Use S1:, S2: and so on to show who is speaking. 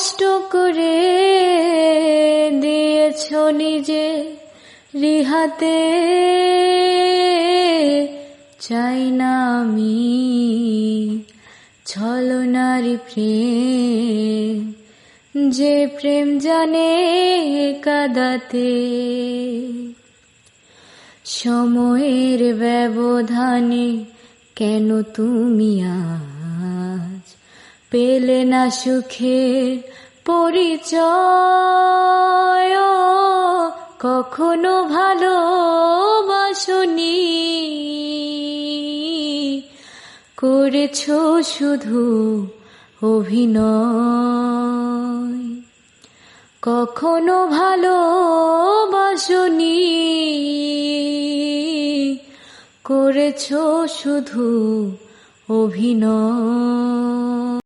S1: কষ্ট করে দিয়েছ নিজে রিহাতে, চাই না আমি ছলনার প্রেম, যে প্রেম জানে কাঁদাতে। সময়ের ব্যবধানে কেন তুমি আজ পেলে না সুখের পরিচয়? কখনো ভালোবাসনি, করেছো শুধু অভিনয়। কখনো ভালোবাসনি, করেছো শুধু অভিনয়।